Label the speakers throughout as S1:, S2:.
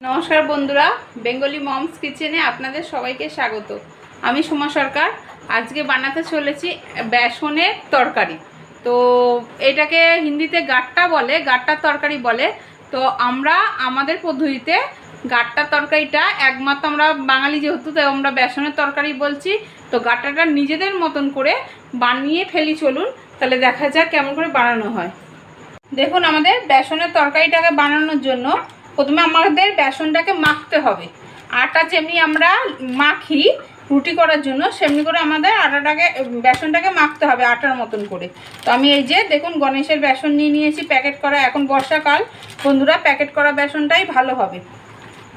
S1: নমস্কার বন্ধুরা, Bengali moms কিচেনে আপনাদের সবাইকে স্বাগত। আমি সোমা সরকার। আজকে বানাতে চলেছি বেসনের তরকারি। তো এটাকে হিন্দিতে গাট্টা বলে, গাট্টার তরকারি বলে। তো আমরা আমাদের পদ্ধতিতে গাট্টার তরকারিটা একমাত্র আমরা বাঙালি যেহেতু, তাই আমরা বেসনের তরকারি বলছি। তো গাট্টাটা নিজেদের মতন করে বানিয়ে ফেলি, চলুন তাহলে দেখা যাক কেমন করে বানানো হয়। দেখুন, আমাদের বেসনের তরকারিটাকে বানানোর জন্য প্রথমে আমাদের বেসনটাকে মাখতে হবে। আটা যেমনি আমরা মাখি রুটি করার জন্য, সেমনি করে আমাদের বেসনটাকে মাখতে হবে আটার মতন করে। তো আমি এই যে দেখুন গণেশের বেসন নিয়ে নিয়েছি প্যাকেট করা। এখন বর্ষাকাল বন্ধুরা, প্যাকেট করা বেসনটাই ভালো হবে।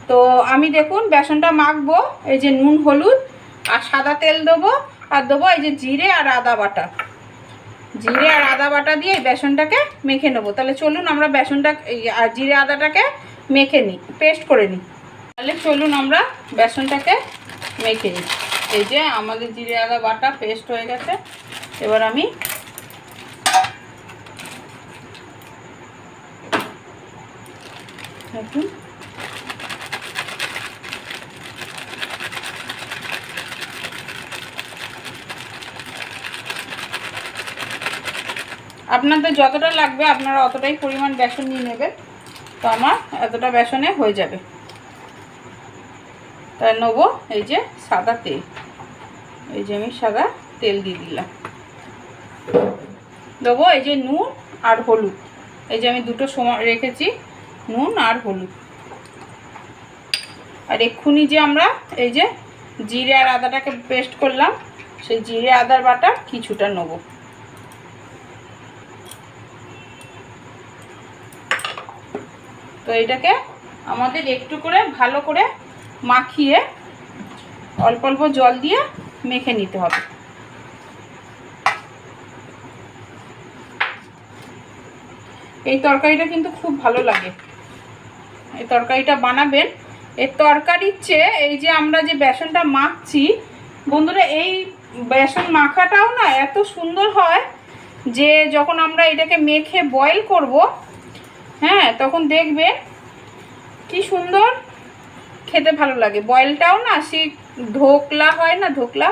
S1: তো আমি দেখুন বেসনটা মাখবো। এই যে নুন, হলুদ আর সাদা তেল দেবো, আর দেবো এই যে জিরে আর আদা বাটা। জিরে আর আদা বাটা দিয়ে বেসনটাকে মেখে নেবো। তাহলে চলুন আমরা বেসনটা আর জিরে আদাটাকে মেখে নিই, পেস্ট করে নিই। তাহলে চলুন আমরা বেসনটাকে মেখে নিই। এই যে আমাদের জিরে আদা বাটা পেস্ট হয়ে গেছে। এবার আমি দেখুন আপনাদের যতটা লাগবে আপনারা অতটাই পরিমাণ বেসন নিয়ে নেবেন। তো আমার এতটা বেসনে হয়ে যাবে। তাই নেবো এই যে সাদা তেল। এই যে আমি সাদা তেল দিয়ে দিলাম। দেবো এই যে নুন আর হলুদ। এই যে আমি দুটো সময় রেখেছি, নুন আর হলুদ। আর এক্ষুনি যে আমরা এই যে জিরে আর আদাটাকে পেস্ট করলাম, সেই জিরে আদার বাটা কিছুটা নেবো। তো এটাকে আমাদের একটু করে ভালো করে মাখিয়ে অল্প অল্প জল দিয়ে মেখে নিতে হবে। এই তরকারিটা কিন্তু খুব ভালো লাগে। এই তরকারিটা বানাবেন। এই তরকারির চেয়ে এই যে আমরা যে বেসনটা মাখছি বন্ধুরা, এই বেসন মাখাটাও না এত সুন্দর হয় যে যখন আমরা এটাকে মেখে বয়েল করব, হ্যাঁ, তখন দেখবেন কি সুন্দর খেতে ভালো লাগে। বয়েলটাও না সেই ধোকলা হয় না, ধোকলা,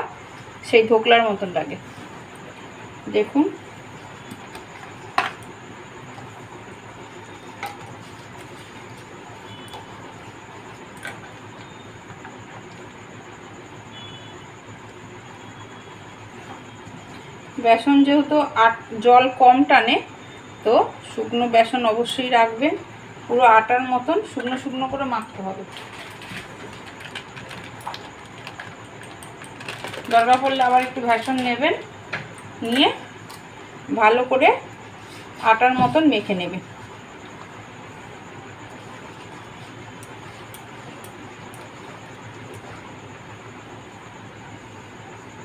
S1: সেই ধোকলার মতন লাগে। দেখুন বেসন যেহেতু জল কম টানে, তো শুকনো বেসন অবশ্যই রাখবেন। পুরো আটার মতন শুকনো শুকনো করে মাখতে হবে। দরকার পড়লে আবার একটু বেসন নেবেন, নিয়ে ভালো করে আটার মতন মেখে নেবেন।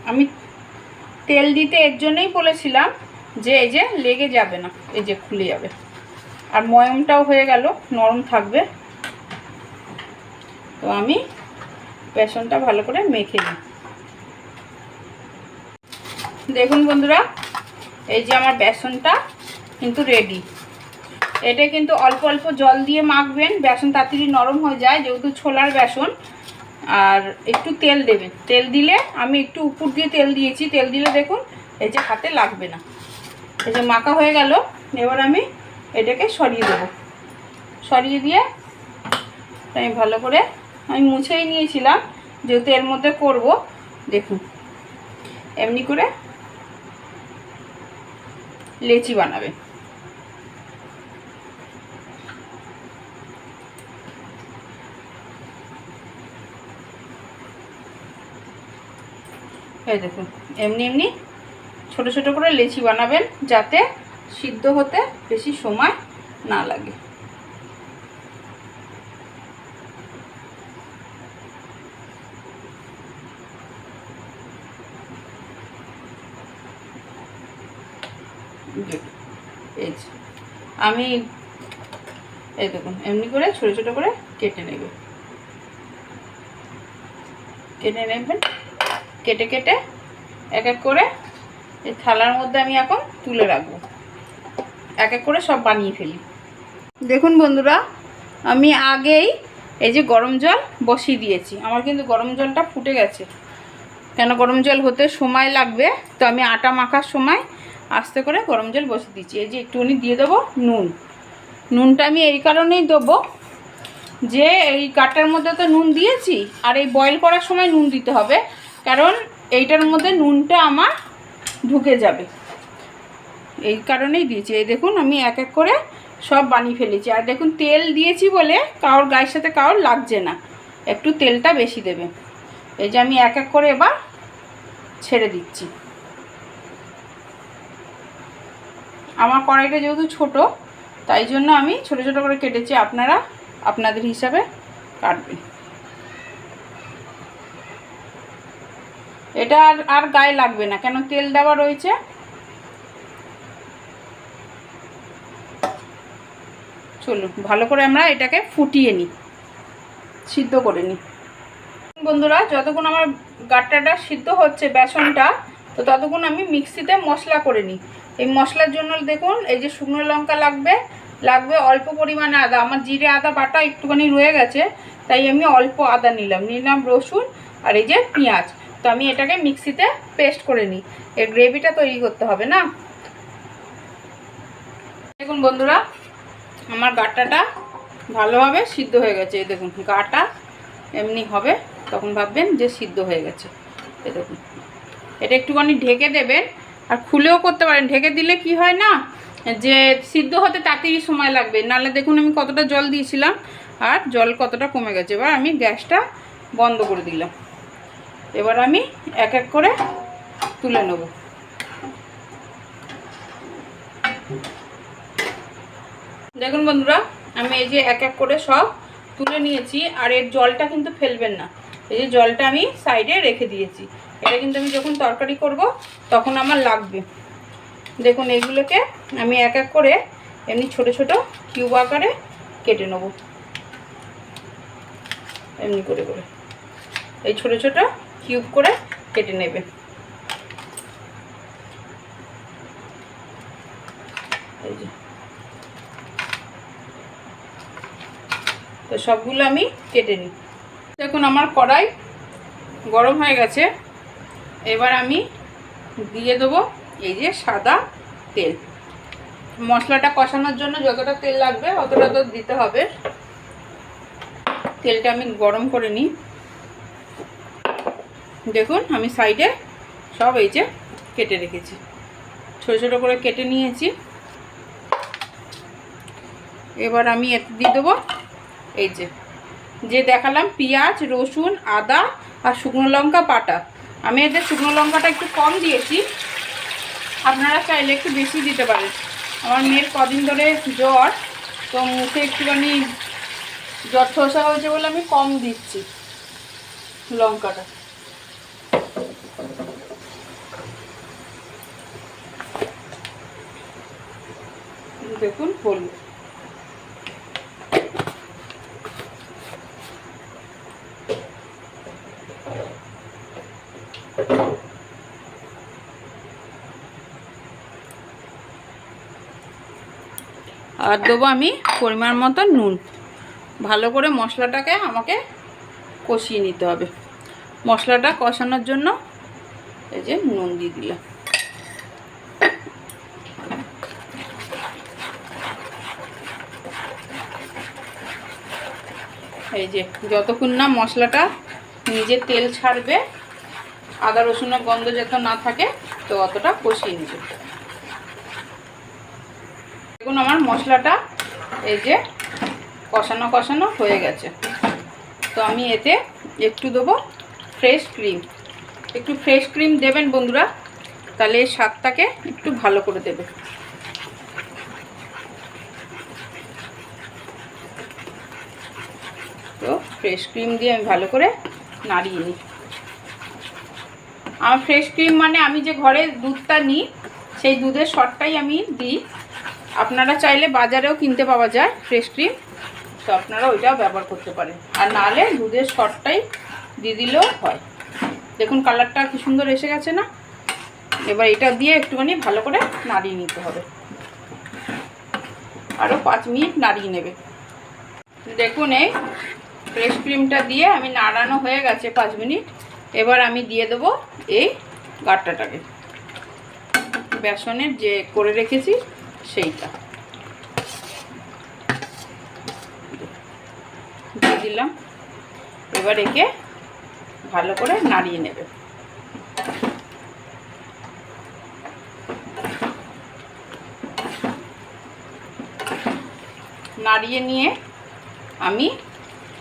S1: আমি তেল দিতে এর জন্যই বলেছিলাম যে এই যে লেগে যাবে না, এই যে খুলে যাবে, আর ময়মটাও হয়ে গেল, নরম থাকবে। তো আমি বেসনটা ভালো করে মেখে নিই। দেখুন বন্ধুরা, এই যে আমার বেসনটা কিন্তু রেডি। এটা কিন্তু অল্প অল্প জল দিয়ে মাখবেন, বেসন তাড়াতাড়ি নরম হয়ে যায় যেহেতু ছোলার বেসন। আর একটু তেল দেবেন। তেল দিলে আমি একটু উপর দিয়ে তেল দিয়েছি, তেল দিলে দেখুন এই যে হাতে লাগবে না। এই যে মাখা হয়ে গেল। এবার আমি এটাকে সরিয়ে দেবো। সরিয়ে দিয়ে আমি ভালো করে আমি মুছেই নিয়েছিলাম যেহেতু এর মধ্যে করব। দেখুন এমনি করে লেচি বানাবে। এই দেখুন এমনি এমনি ছোট ছোট করে লেচি বানাবেন, যাতে সিদ্ধ হতে বেশি সময় না লাগে। এই যে আমি এই দেখুন এমনি করে ছোট ছোট করে কেটে নেবেন। কেটে কেটে এক এক করে এই থালার মধ্যে আমি এখন তুলে রাখবো। এক এক করে সব বানিয়ে ফেলি। দেখুন বন্ধুরা, আমি আগেই এই যে গরম জল বসিয়ে দিয়েছি। আমার কিন্তু গরম জলটা ফুটে গেছে, কেন গরম জল হতে সময় লাগবে, তো আমি আটা মাখার সময় আস্তে করে গরম জল বসিয়ে দিচ্ছি। এই যে একটুখানি দিয়ে দেবো নুন। নুনটা আমি এই কারণেই দেবো যে এই গাটার মধ্যে তো নুন দিয়েছি, আর এই বয়েল করার সময় নুন দিতে হবে, কারণ এইটার মধ্যে নুনটা আমার ঢুকে যাবে, এই কারণেই দিয়েছি। এই দেখুন আমি এক এক করে সব বানিয়ে ফেলেছি। আর দেখুন তেল দিয়েছি বলে কারোর গায়ের সাথে কারোর লাগছে না, একটু তেলটা বেশি দেবে। এই যে আমি এক এক করে এবার ছেড়ে দিচ্ছি। আমার কড়াইটা যেহেতু ছোট, তাই জন্য আমি ছোট ছোট করে কেটেছি, আপনারা আপনাদের হিসাবে কাটবেন। এটা আর গায়ে লাগবে না, কেন তেল দেওয়া রয়েছে। চলুন ভালো করে আমরা এটাকে ফুটিয়ে নিই, সিদ্ধ করে নিই। বন্ধুরা, যতক্ষণ আমার গাট্টাটা সিদ্ধ হচ্ছে বেসনটা, তো ততক্ষণ আমি মিক্সিতে মশলা করে নিই। এই মশলার জন্য দেখুন এই যে শুকনো লঙ্কা লাগবে অল্প পরিমাণে আদা। আমার জিরে আদা বাটা একটুখানি রয়ে গেছে, তাই আমি অল্প আদা নিলাম রসুন আর এই যে পেঁয়াজ। তো আমি এটাকে মিক্সিতে পেস্ট করে নিই, এর গ্রেভিটা তৈরি করতে হবে না। দেখুন বন্ধুরা, আমার গাট্টাটা ভালোভাবে সিদ্ধ হয়ে গেছে। এই দেখুন গাটা এমনি হবে, তখন ভাববেন যে সিদ্ধ হয়ে গেছে। এই দেখুন, এটা একটুখানি ঢেকে দেবেন, আর খুলেও করতে পারেন। ঢেকে দিলে কি হয় না, যে সিদ্ধ হতে তাড়াতাড়ি সময় লাগবে। নাহলে দেখুন আমি কতটা জল দিয়েছিলাম আর জল কতটা কমে গেছে। এবার আমি গ্যাসটা বন্ধ করে দিলাম। এবার আমি এক এক করে তুলে নেব। দেখুন বন্ধুরা, আমি এই যে এক এক করে সব তুলে নিয়েছি, আর এর জলটা কিন্তু ফেলবেন না। এই যে জলটা আমি সাইডে রেখে দিয়েছি, এটা কিন্তু আমি যখন তরকারি করব তখন আমার লাগবে। দেখুন এইগুলোকে আমি এক এক করে এমনি ছোট ছোট কিউব আকারে কেটে নেব। এমনি করে করে এই ছোট ছোট কিউব করে কেটে নেবে। এই যে তো সবগুলো আমি কেটে নিই। দেখুন আমার কড়াই গরম হয়ে গেছে, এবার আমি দিয়ে দেবো এই যে সাদা তেল। মশলাটা কষানোর জন্য যতটা তেল লাগবে অতটা তো দিতে হবে। তেলটা আমি গরম করে নিই। দেখুন আমি সাইডে সব এই যে কেটে রেখেছি, ছোটো ছোটো করে কেটে নিয়েছি। এবার আমি এতে দিয়ে দেবো এই যে দেখালাম পেঁয়াজ, রসুন, আদা আর শুকনো লঙ্কা বাটা। আমি এতে শুকনো লঙ্কাটা একটু কম দিয়েছি, আপনারা চাইলে একটু বেশি দিতে পারেন। আমার মেয়ের কদিন ধরে জ্বর, তো মুখে একটুখানি জ্বর ঠোসা হয়েছে বলে আমি কম দিচ্ছি লঙ্কাটা। দেখুন হলুদ, আর দেবো আমি পরিমাণ মতো নুন। ভালো করে মশলাটাকে আমাকে কষিয়ে নিতে হবে। মশলাটা কষানোর জন্য এই যে নুন দিয়ে দিলাম। এই যে যতক্ষণ না মশলাটা নিজে তেল ছাড়বে, আদা রসুনের গন্ধ যত না থাকে, তো অতটা কষিয়ে নেবে। দেখুন আমার মশলাটা এই যে কষানো কষানো হয়ে গেছে। তো আমি এতে একটু দেবো ফ্রেশ ক্রিম। একটু ফ্রেশ ক্রিম দেবেন বন্ধুরা, তাহলে স্বাদটাকে একটু ভালো করে দেবে। তো ফ্রেশ ক্রিম দিয়ে আমি ভালো করে নাড়িয়ে নিই। আমার ফ্রেশ ক্রিম মানে আমি যে ঘরে দুধটা নিই সেই দুধের শটটাই আমি দিই। আপনারা চাইলে বাজারেও কিনতে পাওয়া যায় ফ্রেশ ক্রিম, তো আপনারা ওইটাও ব্যবহার করতে পারেন। আর নাহলে দুধের শটটাই দিয়ে দিলেও হয়। দেখুন কালারটা কি সুন্দর এসে গেছে না। এবার এটা দিয়ে একটুখানি ভালো করে নাড়িয়ে নিতে হবে, আরও 5 মিনিট নাড়িয়ে নেবে। দেখুন এই ফ্রেশ ক্রিমটা দিয়ে আমি নাড়ানো হয়ে গেছে 5 মিনিট। এবার আমি দিয়ে দেবো এই গাট্টাটাকে, বেসনের যে করে রেখেছি সেইটা দিয়ে দিলাম। এবার একে ভালো করে নাড়িয়ে নেবে। নাড়িয়ে নিয়ে আমি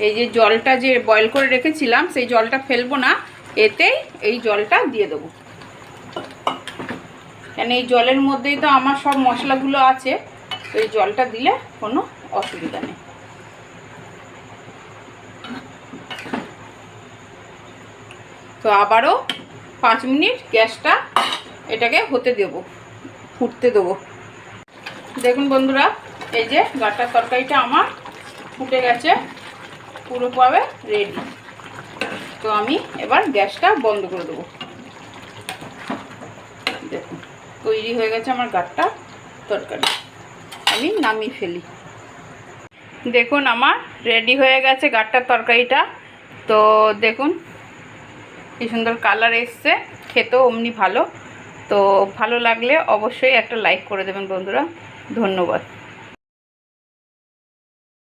S1: এই যে জলটা যে বয়েল করে রেখেছিলাম সেই জলটা ফেলবো না, এতেই এই জলটা দিয়ে দেবো। কেন এই জলের মধ্যেই তো আমার সব মশলাগুলো আছে, তো এই জলটা দিলে কোনো অসুবিধা নেই। তো আবারও 5 মিনিট গ্যাসটা এটাকে হতে দেবো, ফুটতে দেবো। দেখুন বন্ধুরা, এই যে গাট্টার তরকারিটা আমার ফুটে গেছে, পুরোভাবে রেডি। তো আমি এবার গ্যাসটা বন্ধ করে দেবো। দেখুন তৈরি হয়ে গেছে আমার গাট্টার তরকারি, আমি নামিয়ে ফেলি। দেখুন আমার রেডি হয়ে গেছে গাট্টার তরকারিটা। তো দেখুন কি সুন্দর কালার এসছে, খেতেও অমনি ভালো। তো ভালো লাগলে অবশ্যই একটা লাইক করে দেবেন বন্ধুরা। ধন্যবাদ।